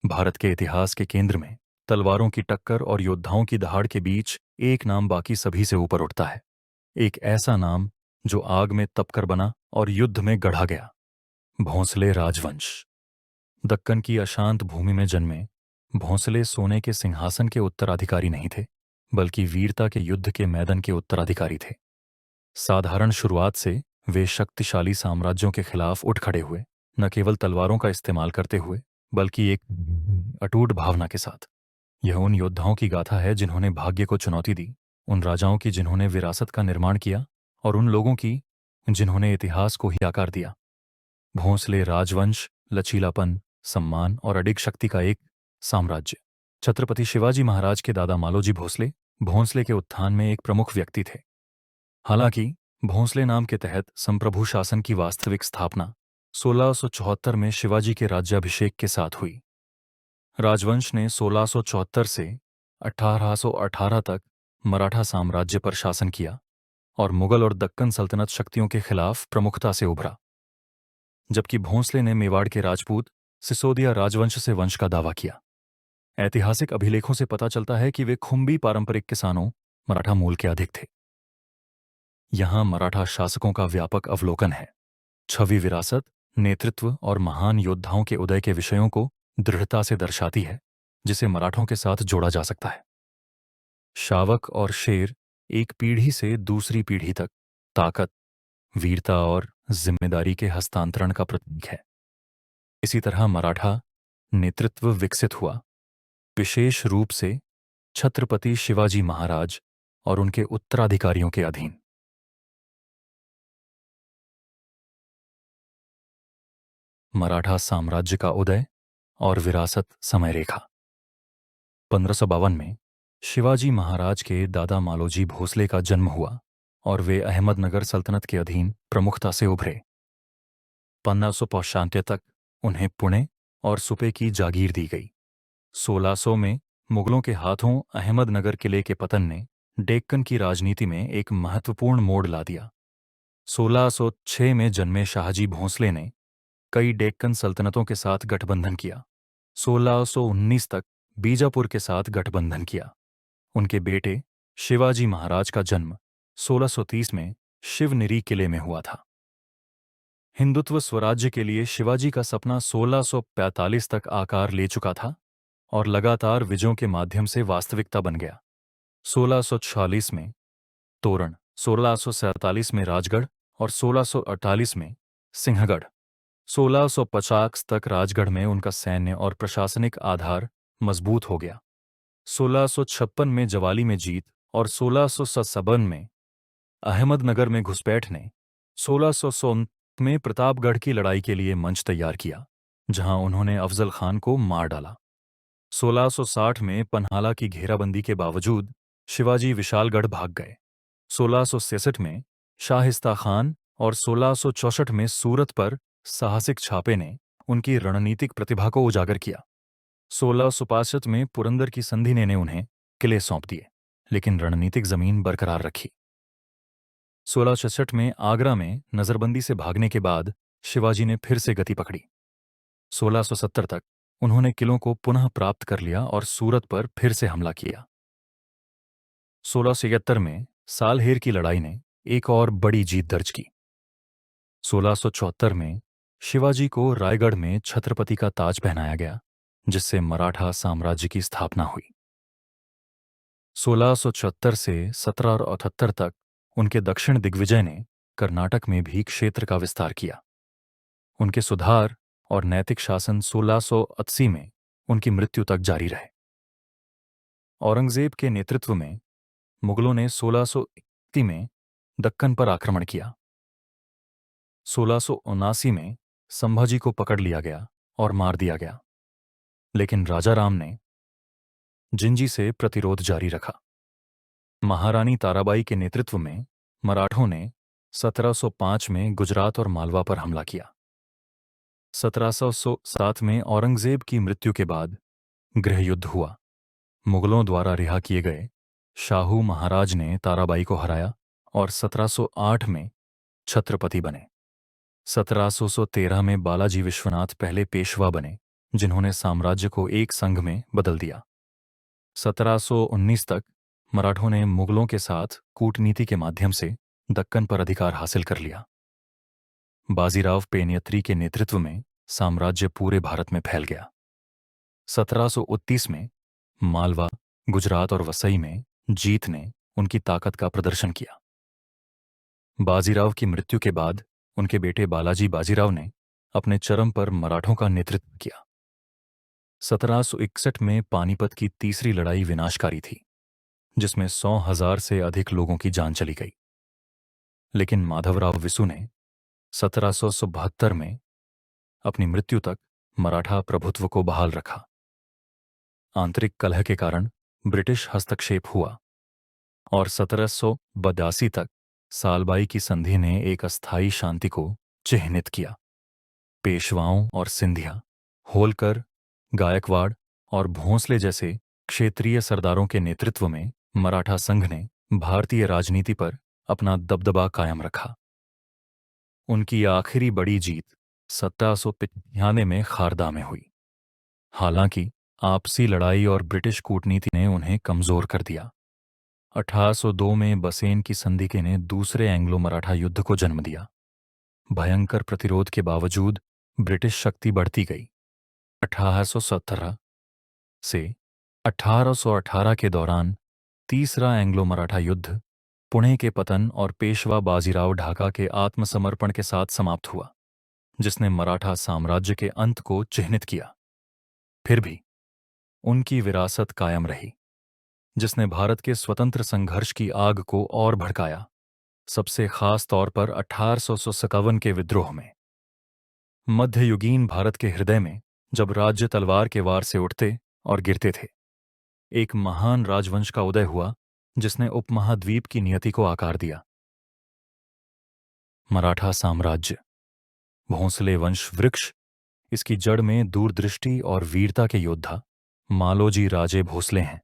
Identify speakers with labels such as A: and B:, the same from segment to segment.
A: भारत के इतिहास के केंद्र में तलवारों की टक्कर और योद्धाओं की दहाड़ के बीच एक नाम बाकी सभी से ऊपर उठता है। एक ऐसा नाम जो आग में तपकर बना और युद्ध में गढ़ा गया। भोंसले राजवंश। दक्कन की अशांत भूमि में जन्मे भोंसले सोने के सिंहासन के उत्तराधिकारी नहीं थे, बल्कि वीरता के युद्ध के मैदान के उत्तराधिकारी थे। साधारण शुरुआत से वे शक्तिशाली साम्राज्यों के खिलाफ उठ खड़े हुए, न केवल तलवारों का इस्तेमाल करते हुए, बल्कि एक अटूट भावना के साथ। यह उन योद्धाओं की गाथा है जिन्होंने भाग्य को चुनौती दी, उन राजाओं की जिन्होंने विरासत का निर्माण किया, और उन लोगों की जिन्होंने इतिहास को ही आकार दिया। भोंसले राजवंश लचीलापन, सम्मान और अडिग शक्ति का एक साम्राज्य। छत्रपति शिवाजी महाराज के दादा मालोजी भोसले भोंसले के उत्थान में एक प्रमुख व्यक्ति थे। हालांकि भोंसले नाम के तहत संप्रभु शासन की वास्तविक स्थापना 1674 में शिवाजी के राज्याभिषेक के साथ हुई। राजवंश ने 1674 से 1818 तक मराठा साम्राज्य पर शासन किया और मुगल और दक्कन सल्तनत शक्तियों के खिलाफ प्रमुखता से उभरा। जबकि भोंसले ने मेवाड़ के राजपूत सिसोदिया राजवंश से वंश का दावा किया। ऐतिहासिक अभिलेखों से पता चलता है कि वे खुम्बी पारंपरिक किसानों मराठा मूल के अधिक थे। यहां मराठा शासकों का व्यापक अवलोकन है। छवि विरासत, नेतृत्व और महान योद्धाओं के उदय के विषयों को दृढ़ता से दर्शाती है, जिसे मराठों के साथ जोड़ा जा सकता है। शावक और शेर एक पीढ़ी से दूसरी पीढ़ी तक ताकत, वीरता और जिम्मेदारी के हस्तांतरण का प्रतीक है। इसी तरह मराठा नेतृत्व विकसित हुआ, विशेष रूप से छत्रपति शिवाजी महाराज और उनके उत्तराधिकारियों के अधीन। मराठा साम्राज्य का उदय और विरासत समय रेखा। 1552 में शिवाजी महाराज के दादा मालोजी भोसले का जन्म हुआ और वे अहमदनगर सल्तनत के अधीन प्रमुखता से उभरे। 1595 तक उन्हें पुणे और सुपे की जागीर दी गई। 1600 में मुगलों के हाथों अहमदनगर किले के पतन ने डेक्कन की राजनीति में एक महत्वपूर्ण मोड़ ला दिया। 1606 में जन्मे शाहजी भोंसले ने कई डेक्कन सल्तनतों के साथ गठबंधन किया। 1619 तक बीजापुर के साथ गठबंधन किया। उनके बेटे शिवाजी महाराज का जन्म 1630 में शिवनेरी किले में हुआ था। हिंदुत्व स्वराज्य के लिए शिवाजी का सपना 1645 तक आकार ले चुका था और लगातार विजयों के माध्यम से वास्तविकता बन गया। 1646 में तोरण, 1647 में राजगढ़ और 1648 में सिंहगढ़। 1650 तक राजगढ़ में उनका सैन्य और प्रशासनिक आधार मजबूत हो गया। 1656 में जवाली में जीत और 1657 में अहमदनगर में घुसपैठ ने 1600 में प्रतापगढ़ की लड़ाई के लिए मंच तैयार किया, जहां उन्होंने अफजल खान को मार डाला। 1660 में पन्हाला की घेराबंदी के बावजूद शिवाजी विशालगढ़ भाग गए। 1663 में शाहिस्ता खान और 1664 में सूरत पर साहसिक छापे ने उनकी रणनीतिक प्रतिभा को उजागर किया। 1665 में पुरंदर की संधि ने उन्हें किले सौंप दिए, लेकिन रणनीतिक जमीन बरकरार रखी। 1666 में आगरा में नजरबंदी से भागने के बाद शिवाजी ने फिर से गति पकड़ी। 1670 तक उन्होंने किलों को पुनः प्राप्त कर लिया और सूरत पर फिर से हमला किया। 1673 में सालहेर की लड़ाई ने एक और बड़ी जीत दर्ज की। 1674 में शिवाजी को रायगढ़ में छत्रपति का ताज पहनाया गया, जिससे मराठा साम्राज्य की स्थापना हुई। 1674 से 1778 तक उनके दक्षिण दिग्विजय ने कर्नाटक में भी क्षेत्र का विस्तार किया। उनके सुधार और नैतिक शासन 1680 में उनकी मृत्यु तक जारी रहे। औरंगजेब के नेतृत्व में मुगलों ने 1671 में दक्कन पर आक्रमण किया। 1679 में संभाजी को पकड़ लिया गया और मार दिया गया, लेकिन राजा राम ने जिंजी से प्रतिरोध जारी रखा। महारानी ताराबाई के नेतृत्व में मराठों ने 1705 में गुजरात और मालवा पर हमला किया। 1707 में औरंगजेब की मृत्यु के बाद गृहयुद्ध हुआ। मुगलों द्वारा रिहा किए गए शाहू महाराज ने ताराबाई को हराया और 1708 में छत्रपति बने। 1713 में बालाजी विश्वनाथ पहले पेशवा बने, जिन्होंने साम्राज्य को एक संघ में बदल दिया। 1719 तक मराठों ने मुगलों के साथ कूटनीति के माध्यम से दक्कन पर अधिकार हासिल कर लिया। बाजीराव पेनियत्री के नेतृत्व में साम्राज्य पूरे भारत में फैल गया। 1729 में मालवा, गुजरात और वसई में जीत ने उनकी ताकत का प्रदर्शन किया। बाजीराव की मृत्यु के बाद उनके बेटे बालाजी बाजीराव ने अपने चरम पर मराठों का नेतृत्व किया। 1761 में पानीपत की तीसरी लड़ाई विनाशकारी थी, जिसमें 100,000 से अधिक लोगों की जान चली गई। लेकिन माधवराव विसु ने 1772 में अपनी मृत्यु तक मराठा प्रभुत्व को बहाल रखा। आंतरिक कलह के कारण ब्रिटिश हस्तक्षेप हुआ और 1782 तक सालबाई की संधि ने एक अस्थायी शांति को चिह्नित किया। पेशवाओं और सिंधिया, होलकर, गायकवाड़ और भोंसले जैसे क्षेत्रीय सरदारों के नेतृत्व में मराठा संघ ने भारतीय राजनीति पर अपना दबदबा कायम रखा। उनकी आखिरी बड़ी जीत 1795 में खारदा में हुई। हालांकि आपसी लड़ाई और ब्रिटिश कूटनीति ने उन्हें कमजोर कर दिया। 1802 में बसेन की संधि ने दूसरे एंग्लो मराठा युद्ध को जन्म दिया। भयंकर प्रतिरोध के बावजूद ब्रिटिश शक्ति बढ़ती गई। 1817 से 1818 के दौरान तीसरा एंग्लो मराठा युद्ध पुणे के पतन और पेशवा बाजीराव ढाका के आत्मसमर्पण के साथ समाप्त हुआ, जिसने मराठा साम्राज्य के अंत को चिह्नित किया। फिर भी उनकी विरासत कायम रही, जिसने भारत के स्वतंत्र संघर्ष की आग को और भड़काया, सबसे खास तौर पर 1857 के विद्रोह में। मध्ययुगीन भारत के हृदय में जब राज्य तलवार के वार से उठते और गिरते थे, एक महान राजवंश का उदय हुआ जिसने उपमहाद्वीप की नियति को आकार दिया। मराठा साम्राज्य, भोंसले वंश वृक्ष, इसकी जड़ में दूरदृष्टि और वीरता के योद्धा मालोजी राजे भोसले हैं।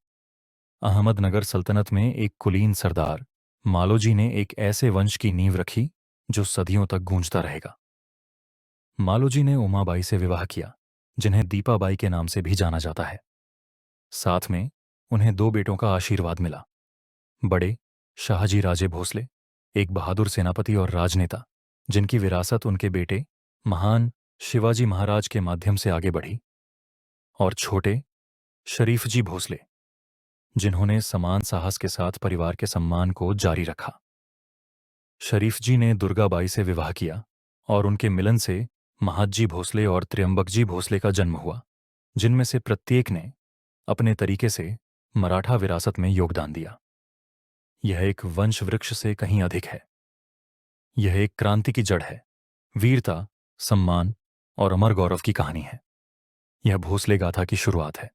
A: अहमदनगर सल्तनत में एक कुलीन सरदार मालोजी ने एक ऐसे वंश की नींव रखी जो सदियों तक गूंजता रहेगा। मालोजी ने उमाबाई से विवाह किया, जिन्हें दीपाबाई के नाम से भी जाना जाता है। साथ में उन्हें 2 बेटों का आशीर्वाद मिला। बड़े शाहजी राजे भोसले, एक बहादुर सेनापति और राजनेता, जिनकी विरासत उनके बेटे महान शिवाजी महाराज के माध्यम से आगे बढ़ी, और छोटे शरीफजी भोसले, जिन्होंने समान साहस के साथ परिवार के सम्मान को जारी रखा। शरीफजी ने दुर्गाबाई से विवाह किया और उनके मिलन से महादजी भोसले और त्र्यंबकजी भोसले का जन्म हुआ, जिनमें से प्रत्येक ने अपने तरीके से मराठा विरासत में योगदान दिया। यह एक वंश वृक्ष से कहीं अधिक है। यह एक क्रांति की जड़ है, वीरता, सम्मान और अमर गौरव की कहानी है। यह भोसले गाथा की शुरुआत है।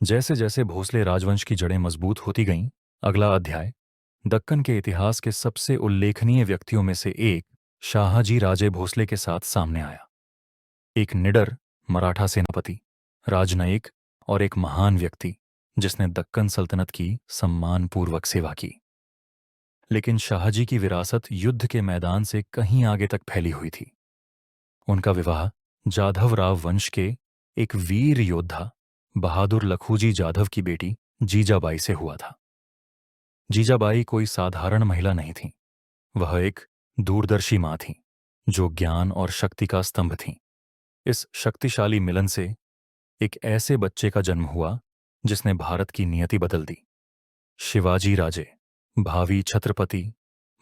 A: जैसे जैसे भोसले राजवंश की जड़ें मजबूत होती गईं, अगला अध्याय दक्कन के इतिहास के सबसे उल्लेखनीय व्यक्तियों में से एक शाहजी राजे भोसले के साथ सामने आया। एक निडर मराठा सेनापति, राजनयिक और एक महान व्यक्ति जिसने दक्कन सल्तनत की सम्मानपूर्वक सेवा की। लेकिन शाहजी की विरासत युद्ध के मैदान से कहीं आगे तक फैली हुई थी। उनका विवाह जाधव राव वंश के एक वीर योद्धा बहादुर लखूजी जाधव की बेटी जीजाबाई से हुआ था। जीजाबाई कोई साधारण महिला नहीं थी। वह एक दूरदर्शी मां थी, जो ज्ञान और शक्ति का स्तंभ थी। इस शक्तिशाली मिलन से एक ऐसे बच्चे का जन्म हुआ जिसने भारत की नियति बदल दी। शिवाजी राजे, भावी छत्रपति,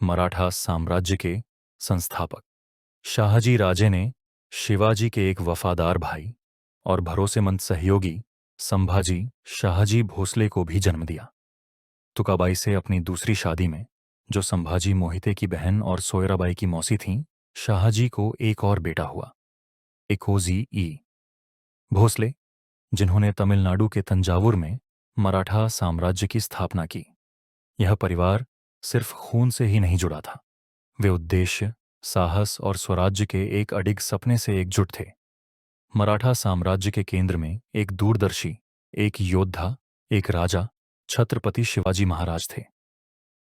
A: मराठा साम्राज्य के संस्थापक। शाहजी राजे ने शिवाजी के एक वफादार भाई और भरोसेमंद सहयोगी संभाजी शाहजी भोसले को भी जन्म दिया। तुकाबाई से अपनी दूसरी शादी में, जो संभाजी मोहिते की बहन और सोयराबाई की मौसी थीं, शाहजी को एक और बेटा हुआ, एकोजी ई भोसले, जिन्होंने तमिलनाडु के तंजावुर में मराठा साम्राज्य की स्थापना की। यह परिवार सिर्फ खून से ही नहीं जुड़ा था। वे उद्देश्य, साहस और स्वराज्य के एक अडिग सपने से एकजुट थे। मराठा साम्राज्य के केंद्र में एक दूरदर्शी, एक योद्धा, एक राजा छत्रपति शिवाजी महाराज थे।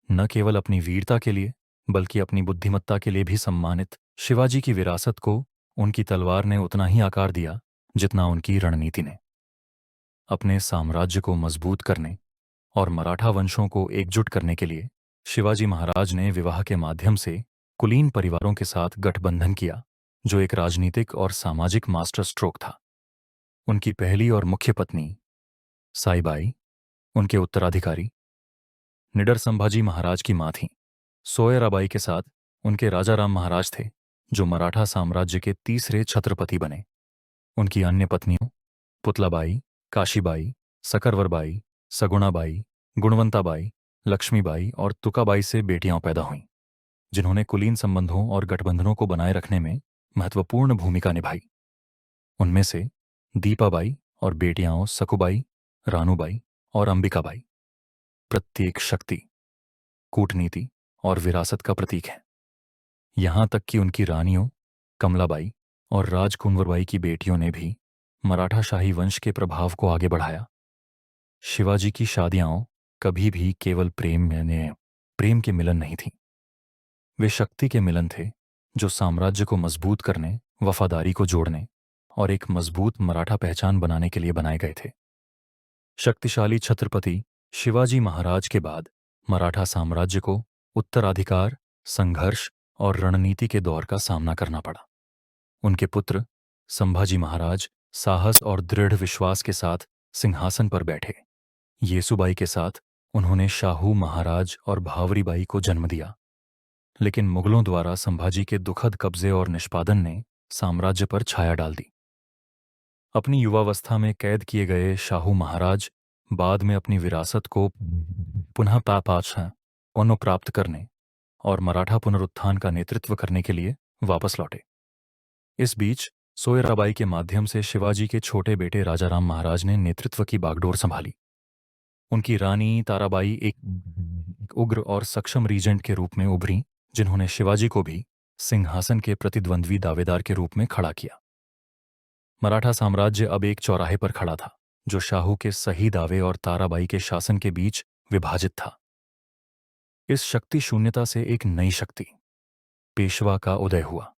A: न केवल अपनी वीरता के लिए, बल्कि अपनी बुद्धिमत्ता के लिए भी सम्मानित, शिवाजी की विरासत को उनकी तलवार ने उतना ही आकार दिया जितना उनकी रणनीति ने। अपने साम्राज्य को मजबूत करने और मराठा वंशों को एकजुट करने के लिए शिवाजी महाराज ने विवाह के माध्यम से कुलीन परिवारों के साथ गठबंधन किया, जो एक राजनीतिक और सामाजिक मास्टर स्ट्रोक था। उनकी पहली और मुख्य पत्नी साईबाई उनके उत्तराधिकारी निडर संभाजी महाराज की मां थीं। सोयराबाई के साथ उनके राजाराम महाराज थे, जो मराठा साम्राज्य के तीसरे छत्रपति बने। उनकी अन्य पत्नियों पुतलाबाई, काशीबाई, सकरवरबाई, सगुणाबाई, गुणवंताबाई, लक्ष्मीबाई और तुकाबाई से बेटियां पैदा हुईं, जिन्होंने कुलीन संबंधों और गठबंधनों को बनाए रखने में महत्वपूर्ण भूमिका निभाई। उनमें से दीपाबाई और बेटियां सकुबाई, रानूबाई और अंबिकाबाई प्रत्येक शक्ति, कूटनीति और विरासत का प्रतीक है। यहां तक कि उनकी रानियों कमलाबाई और राजकुंवरबाई की बेटियों ने भी मराठा शाही वंश के प्रभाव को आगे बढ़ाया। शिवाजी की शादियां कभी भी केवल प्रेम के मिलन नहीं थीं। वे शक्ति के मिलन थे, जो साम्राज्य को मजबूत करने, वफादारी को जोड़ने और एक मजबूत मराठा पहचान बनाने के लिए बनाए गए थे। शक्तिशाली छत्रपति शिवाजी महाराज के बाद मराठा साम्राज्य को उत्तराधिकार, संघर्ष और रणनीति के दौर का सामना करना पड़ा। उनके पुत्र संभाजी महाराज साहस और दृढ़ विश्वास के साथ सिंहासन पर बैठे। येसुबाई के साथ उन्होंने शाहू महाराज और भावरीबाई को जन्म दिया, लेकिन मुगलों द्वारा संभाजी के दुखद कब्जे और निष्पादन ने साम्राज्य पर छाया डाल दी। अपनी युवावस्था में कैद किए गए शाहू महाराज बाद में अपनी विरासत को पुनः प्राप्त करने और मराठा पुनरुत्थान का नेतृत्व करने के लिए वापस लौटे। इस बीच सोयराबाई के माध्यम से शिवाजी के छोटे बेटे राजाराम महाराज ने नेतृत्व की बागडोर संभाली। उनकी रानी ताराबाई एक उग्र और सक्षम रीजेंट के रूप में उभरी, जिन्होंने शिवाजी को भी सिंहासन के प्रतिद्वंद्वी दावेदार के रूप में खड़ा किया। मराठा साम्राज्य अब एक चौराहे पर खड़ा था, जो शाहू के सही दावे और ताराबाई के शासन के बीच विभाजित था। इस शक्ति शून्यता से एक नई शक्ति, पेशवा का उदय हुआ।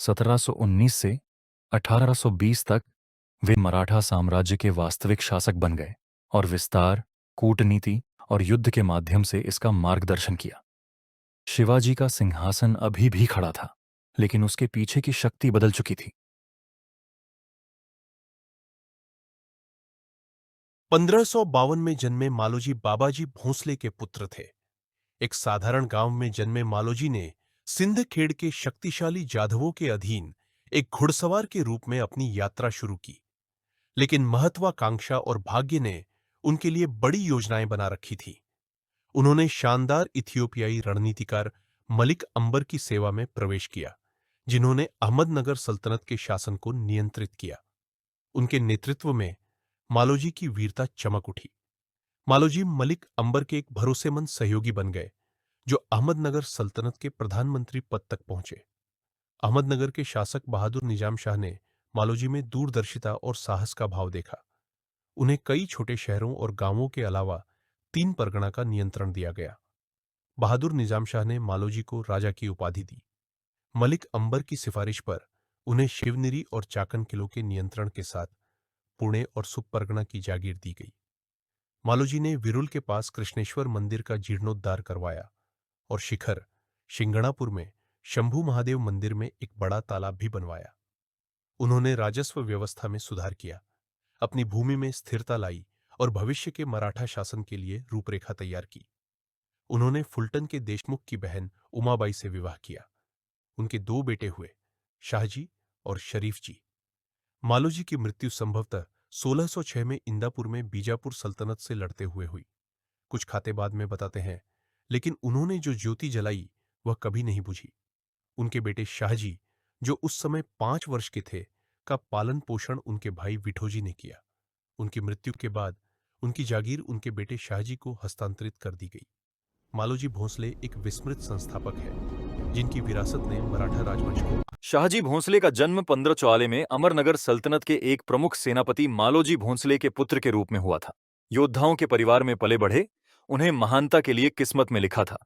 A: 1719 से 1820 तक वे मराठा साम्राज्य के वास्तविक शासक बन गए और विस्तार, कूटनीति और युद्ध के माध्यम से इसका मार्गदर्शन किया। शिवाजी का सिंहासन अभी भी खड़ा था, लेकिन उसके पीछे की शक्ति बदल चुकी थी।
B: 1552 में जन्मे मालोजी बाबाजी भोंसले के पुत्र थे। एक साधारण गांव में जन्मे मालोजी ने सिंध खेड़ के शक्तिशाली जाधवों के अधीन एक घुड़सवार के रूप में अपनी यात्रा शुरू की। लेकिन महत्वाकांक्षा और भाग्य ने उनके लिए बड़ी योजनाएं बना रखी थी। उन्होंने शानदार इथियोपियाई रणनीतिकार मलिक अंबर की सेवा में प्रवेश किया, जिन्होंने अहमदनगर सल्तनत के शासन को नियंत्रित किया। उनके नेतृत्व में मालोजी की वीरता चमक उठी। मालोजी मलिक अंबर के एक भरोसेमंद सहयोगी बन गए, जो अहमदनगर सल्तनत के प्रधानमंत्री पद तक पहुंचे। अहमदनगर के शासक बहादुर निजाम शाह ने मालोजी में दूरदर्शिता और साहस का भाव देखा। उन्हें कई छोटे शहरों और गांवों के अलावा 3 परगना का नियंत्रण दिया गया। बहादुर निजाम शाह ने मालोजी को राजा की उपाधि दी। मलिक अंबर की सिफारिश पर उन्हें शिवनेरी और चाकन किलों के नियंत्रण के साथ पुणे और सुपरगना की जागीर दी गई। मालोजी ने विरुल के पास कृष्णेश्वर मंदिर का जीर्णोद्धार करवाया और शिखर शिंगणापुर में शंभू महादेव मंदिर में एक बड़ा तालाब भी बनवाया। उन्होंने राजस्व व्यवस्था में सुधार किया, अपनी भूमि में स्थिरता लाई और भविष्य के मराठा शासन के लिए रूपरेखा तैयार की। उन्होंने फुलटन के देशमुख की बहन उमाबाई से विवाह किया। उनके 2 बेटे हुए, शाहजी और शरीफ जी। मालोजी की मृत्यु संभवतः 1606 में इंदापुर में बीजापुर सल्तनत से लड़ते हुए हुई। कुछ खाते बाद में बताते हैं, लेकिन उन्होंने जो ज्योति जलाई वह कभी नहीं बुझी। उनके बेटे शाहजी, जो उस समय 5 वर्ष के थे, का पालन पोषण उनके भाई विठोजी ने किया। उनकी मृत्यु के बाद उनकी जागीर उनके बेटे शाहजी को हस्तांतरित कर दी गई। मालोजी भोंसले एक विस्मृत संस्थापक है, जिनकी विरासत ने मराठा राजवंश को।
A: शाहजी भोंसले का जन्म 1544 में अमरनगर सल्तनत के एक प्रमुख सेनापति मालोजी भोंसले के पुत्र के रूप में हुआ था। योद्धाओं के परिवार में पले बढ़े, उन्हें महानता के लिए किस्मत में लिखा था।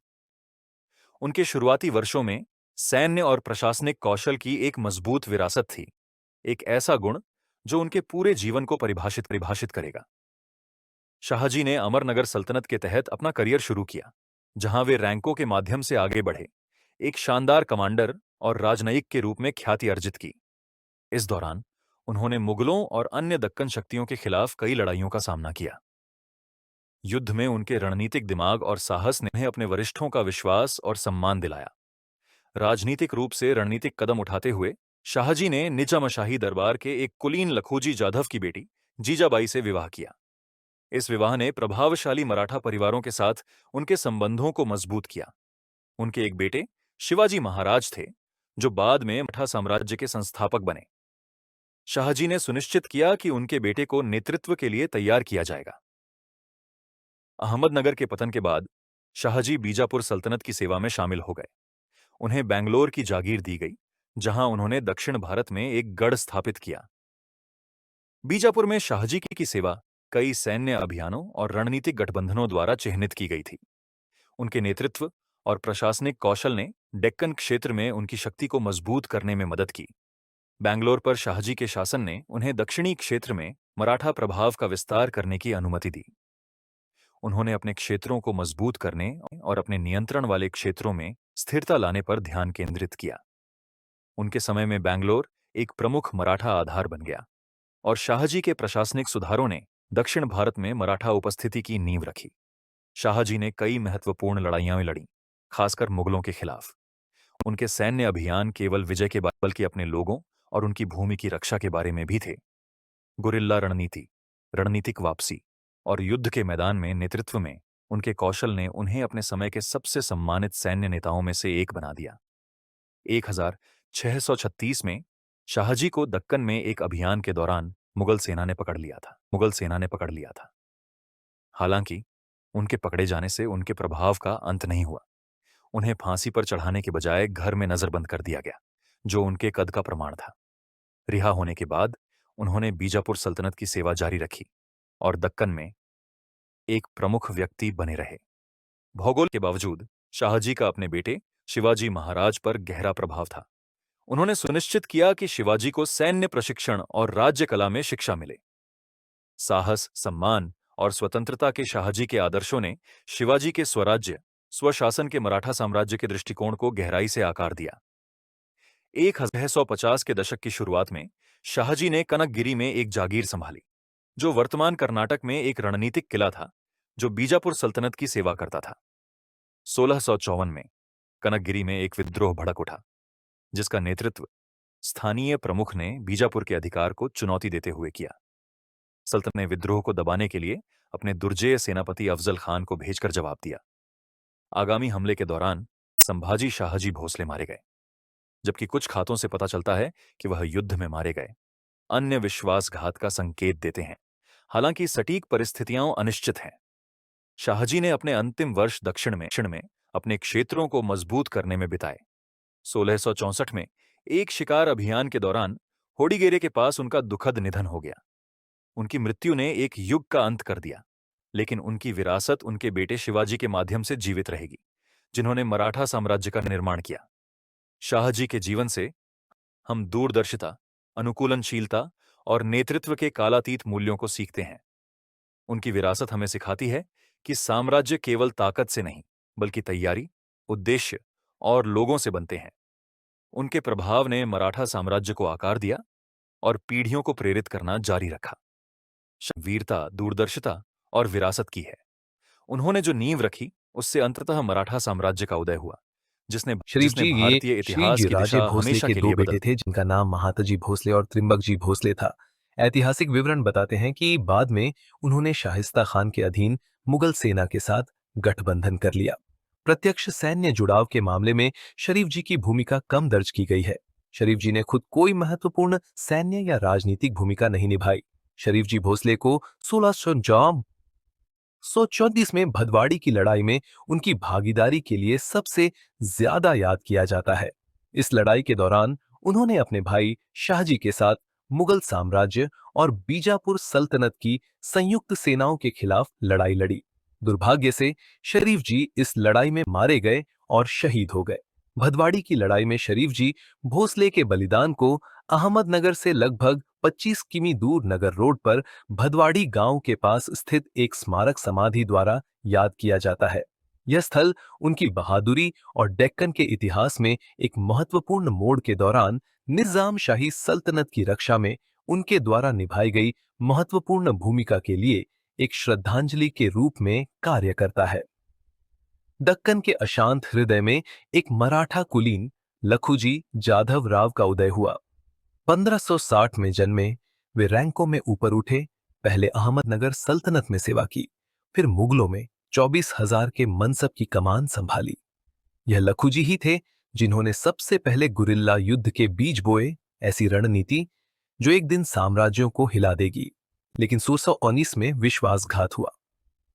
A: उनके शुरुआती वर्षों में सैन्य और प्रशासनिक कौशल की एक मजबूत विरासत थी, एक ऐसा गुण जो उनके पूरे जीवन को परिभाषित करेगा। शाहजी ने अमरनगर सल्तनत के तहत अपना करियर शुरू किया, जहां वे रैंकों के माध्यम से आगे बढ़े, एक शानदार कमांडर और राजनयिक के रूप में ख्याति अर्जित की। इस दौरान उन्होंने मुगलों और अन्य दक्कन शक्तियों के खिलाफ कई लड़ाइयों का सामना किया। युद्ध में उनके रणनीतिक दिमाग और साहस ने उन्हें अपने वरिष्ठों का विश्वास और सम्मान दिलाया। राजनीतिक रूप से रणनीतिक कदम उठाते हुए शाहजी ने निजामशाही दरबार के एक कुलीन लखोजी जाधव की बेटी जीजाबाई से विवाह किया। इस विवाह ने प्रभावशाली मराठा परिवारों के साथ उनके संबंधों को मजबूत किया। उनके एक बेटे शिवाजी महाराज थे, जो बाद में मराठा साम्राज्य के संस्थापक बने। शाहजी ने सुनिश्चित किया कि उनके बेटे को नेतृत्व के लिए तैयार किया जाएगा। अहमदनगर के पतन के बाद शाहजी बीजापुर सल्तनत की सेवा में शामिल हो गए। उन्हें बेंगलोर की जागीर दी गई, जहां उन्होंने दक्षिण भारत में एक गढ़ स्थापित किया। बीजापुर में शाहजी की सेवा कई सैन्य अभियानों और रणनीतिक गठबंधनों द्वारा चिह्नित की गई थी। उनके नेतृत्व और प्रशासनिक कौशल ने डेक्कन क्षेत्र में उनकी शक्ति को मजबूत करने में मदद की। बैंगलोर पर शाहजी के शासन ने उन्हें दक्षिणी क्षेत्र में मराठा प्रभाव का विस्तार करने की अनुमति दी। उन्होंने अपने क्षेत्रों को मजबूत करने और अपने नियंत्रण वाले क्षेत्रों में स्थिरता लाने पर ध्यान केंद्रित किया। उनके समय में बैंगलोर एक प्रमुख मराठा आधार बन गया और शाहजी के प्रशासनिक सुधारों ने दक्षिण भारत में मराठा उपस्थिति की नींव रखी। शाहजी ने कई महत्वपूर्ण लड़ाइयां लड़ी, खासकर मुगलों के खिलाफ। उनके सैन्य अभियान केवल विजय के बल्कि अपने लोगों और उनकी भूमि की रक्षा के बारे में भी थे। गुरिल्ला रणनीति, रणनीतिक वापसी और युद्ध के मैदान में नेतृत्व में उनके कौशल ने उन्हें अपने समय के सबसे सम्मानित सैन्य नेताओं में से एक बना दिया। 1636 में शाहजी को दक्कन में एक अभियान के दौरान मुगल सेना ने पकड़ लिया था। हालांकि उनके पकड़े जाने से उनके प्रभाव का अंत नहीं हुआ। उन्हें फांसी पर चढ़ाने के बजाय घर में नजरबंद कर दिया गया, जो उनके कद का प्रमाण था। रिहा होने के बाद उन्होंने बीजापुर सल्तनत की सेवा जारी रखी और दक्कन में एक प्रमुख व्यक्ति बने रहे। भौगोल के बावजूद शाहजी का अपने बेटे शिवाजी महाराज पर गहरा प्रभाव था। उन्होंने सुनिश्चित किया कि शिवाजी को सैन्य प्रशिक्षण और राज्य कला में शिक्षा मिले। साहस, सम्मान और स्वतंत्रता के शाहजी के आदर्शों ने शिवाजी के स्वराज्य, स्वशासन के मराठा साम्राज्य के दृष्टिकोण को गहराई से आकार दिया। 1650 के दशक की शुरुआत में शाहजी ने कनकगिरी में एक जागीर संभाली, जो वर्तमान कर्नाटक में एक रणनीतिक किला था, जो बीजापुर सल्तनत की सेवा करता था। 1654 में कनकगिरी में एक विद्रोह भड़क उठा, जिसका नेतृत्व स्थानीय प्रमुख ने बीजापुर के अधिकार को चुनौती देते हुए किया। सल्तनत ने विद्रोह को दबाने के लिए अपने दुर्जेय सेनापति अफजल खान को भेजकर जवाब दिया। आगामी हमले के दौरान संभाजी शाहजी भोसले मारे गए, जबकि कुछ खातों से पता चलता है कि वह युद्ध में मारे गए। अन्य विश्वासघात का संकेत देते हैं, हालांकि सटीक परिस्थितियां अनिश्चित हैं। शाहजी ने अपने अंतिम वर्ष दक्षिण में अपने क्षेत्रों को मजबूत करने में बिताए। 1664 में एक शिकार अभियान के दौरान होडीगेरे के पास उनका दुखद निधन हो गया। उनकी मृत्यु ने एक युग का अंत कर दिया, लेकिन उनकी विरासत उनके बेटे शिवाजी के माध्यम से जीवित रहेगी, जिन्होंने मराठा साम्राज्य का निर्माण किया। शाहजी के जीवन से हम दूरदर्शिता, अनुकूलनशीलता और नेतृत्व के कालातीत मूल्यों को सीखते हैं। उनकी विरासत हमें सिखाती है कि साम्राज्य केवल ताकत से नहीं, बल्कि तैयारी, उद्देश्य और लोगों से बनते हैं। उनके प्रभाव ने मराठा साम्राज्य को आकार दिया और पीढ़ियों को प्रेरित करना जारी रखा। वीरता, दूरदर्शिता और विरासत की है। उन्होंने जो नींव रखी, उससे अंततः मराठा साम्राज्य का उदय हुआ, जिसने
C: शरीफ जी,
A: भारतीय
C: ये
A: इतिहास
C: श्री
A: की
C: राजे
A: दिशा
C: भोसले
A: हमेशा
C: के
A: के
C: दो
A: लिए
C: बेटे
A: बदल।
C: थे, जिनका नाम महादजी भोसले और त्रिम्बक जी भोसले था। ऐतिहासिक विवरण बताते हैं कि बाद में उन्होंने शाहिस्ता खान के अधीन मुगल सेना के साथ गठबंधन कर लिया। प्रत्यक्ष सैन्य जुड़ाव के मामले में शरीफ जी की भूमिका कम दर्ज की गई है। शरीफ जी ने खुद कोई महत्वपूर्ण सैन्य या राजनीतिक भूमिका नहीं निभाई। शरीफ जी भोसले को 1634 में भदवाड़ी की लड़ाई में उनकी भागीदारी के लिए सबसे ज्यादा याद किया जाता है। इस लड़ाई के दौरान उन्होंने अपने भाई शाहजी के साथ मुगल साम्राज्य और बीजापुर सल्तनत की संयुक्त सेनाओं के खिलाफ लड़ाई लड़ी। दुर्भाग्य से शरीफ जी इस लड़ाई में मारे गए और शहीद हो गए। भदवाड़ी की लड़ाई में शरीफ जी भोसले के बलिदान को अहमदनगर से लगभग 25 किमी दूर नगर रोड पर भदवाड़ी गांव के पास स्थित एक स्मारक समाधि द्वारा याद किया जाता है। यह स्थल उनकी बहादुरी और डेक्कन के इतिहास में एक महत्वपूर्ण मोड़ के दौरान निजाम शाही सल्तनत की रक्षा में उनके द्वारा निभाई गई महत्वपूर्ण भूमिका के लिए एक श्रद्धांजलि के रूप में कार्य करता है। दक्कन के अशांत हृदय में एक मराठा कुलीन लखुजी जाधव राव का उदय हुआ। 1560 में जन्मे वे रैंकों में ऊपर उठे। पहले अहमदनगर सल्तनत में सेवा की, फिर मुगलों में 24,000 के मनसब की कमान संभाली। यह लखुजी ही थे जिन्होंने सबसे पहले गुरिल्ला युद्ध के बीज बोए, ऐसी रणनीति जो एक दिन साम्राज्यों को हिला देगी। लेकिन 1619 में विश्वासघात हुआ।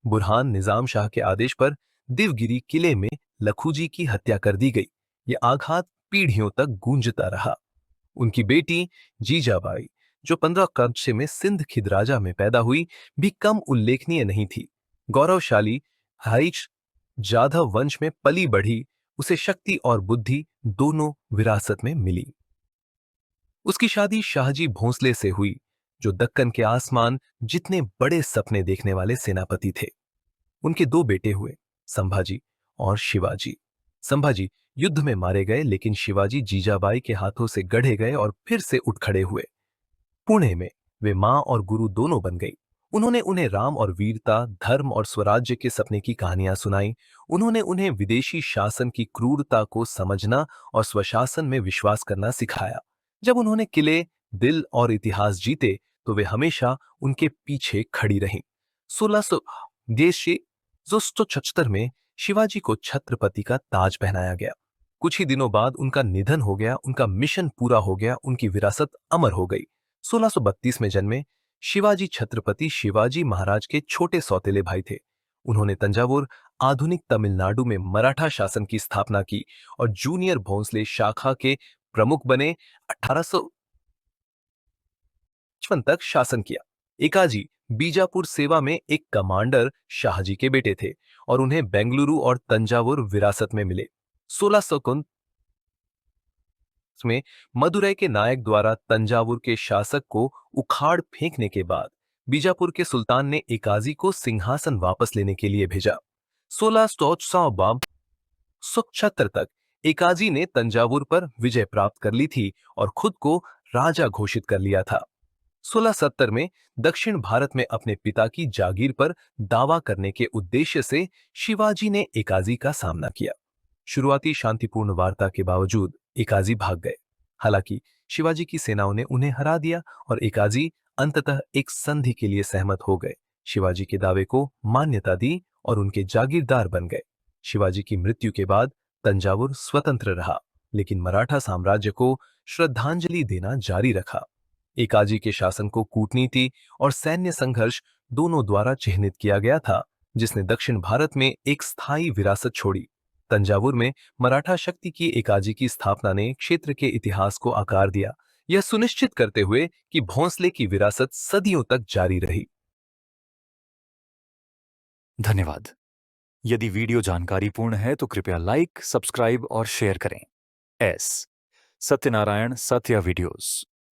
C: बुरहान निजाम शाह के आदेश पर दिवगिरी किले में लखुजी की हत्या कर दी गई। यह आघात पीढ़ियों तक गूंजता रहा। उनकी बेटी जीजाबाई, जो 15 कच्चे में सिंध खिदराजा में पैदा हुई, भी कम उल्लेखनीय नहीं थी। गौरवशाली हरीश जाधव वंश में पली बढ़ी, उसे शक्ति और बुद्धि दोनों विरासत में मिली। उसकी शादी शाहजी भोंसले से हुई, जो दक्कन के आसमान जितने बड़े सपने देखने वाले सेनापति थे। उनके 2 बेटे हुए, संभाजी और शिवाजी। संभाजी युद्ध में मारे गए, लेकिन शिवाजी जीजाबाई के हाथों से गढ़े गए और फिर से उठ खड़े हुए। पुणे में वे मां और गुरु दोनों बन गई। उन्होंने उन्हें राम और वीरता, धर्म और स्वराज्य के सपने की कहानियां सुनाई। उन्होंने उन्हें विदेशी शासन की क्रूरता को समझना और स्वशासन में विश्वास करना सिखाया। जब उन्होंने किले, दिल और इतिहास जीते, तो वे हमेशा उनके पीछे खड़ी रहीं। 1676 में शिवाजी को छत्रपति का ताज पहनाया गया। कुछ ही दिनों बाद उनका निधन हो गया। उनका मिशन पूरा हो गया, उनकी विरासत अमर हो गई। 1632 में जन्मे शिवाजी छत्रपति शिवाजी महाराज के छोटे सौतेले भाई थे। उन्होंने तंजावुर, आधुनिक तमिलनाडु में मराठा शासन की स्थापना की और जूनियर भोंसले शाखा के प्रमुख बने। 1855 तक शासन किया। एकाजी बीजापुर सेवा में एक कमांडर शाहजी के बेटे थे और उन्हें बेंगलुरु और तंजावुर विरासत में मिले। 1659 में मदुरै के नायक द्वारा तंजावुर के शासक को उखाड़ फेंकने के बाद बीजापुर के सुल्तान ने एकाजी को सिंहासन वापस लेने के लिए भेजा। 1676 तक एकाजी ने तंजावुर पर विजय प्राप्त कर ली थी और खुद को राजा घोषित कर लिया था। 1670 में दक्षिण भारत में अपने पिता की जागीर पर दावा करने के उद्देश्य से शिवाजी ने एकाजी का सामना किया। शुरुआती शांतिपूर्ण वार्ता के बावजूद एकाजी भाग गए। हालांकि शिवाजी की सेनाओं ने उन्हें हरा दिया और एकाजी अंततः एक संधि के लिए सहमत हो गए। शिवाजी के दावे को मान्यता दी और उनके जागीरदार बन गए। शिवाजी की मृत्यु के बाद तंजावुर स्वतंत्र रहा, लेकिन मराठा साम्राज्य को श्रद्धांजलि देना जारी रखा। एकाजी के शासन को कूटनीति और सैन्य संघर्ष दोनों द्वारा चिह्नित किया गया था, जिसने दक्षिण भारत में एक स्थायी विरासत छोड़ी। तंजावुर में मराठा शक्ति की एकाजी की स्थापना ने क्षेत्र के इतिहास को आकार दिया, यह सुनिश्चित करते हुए कि भोंसले की विरासत सदियों तक जारी रही।
A: धन्यवाद। यदि वीडियो जानकारीपूर्ण है तो कृपया लाइक, सब्सक्राइब और शेयर करें। सत्यनारायण सत्य वीडियोस।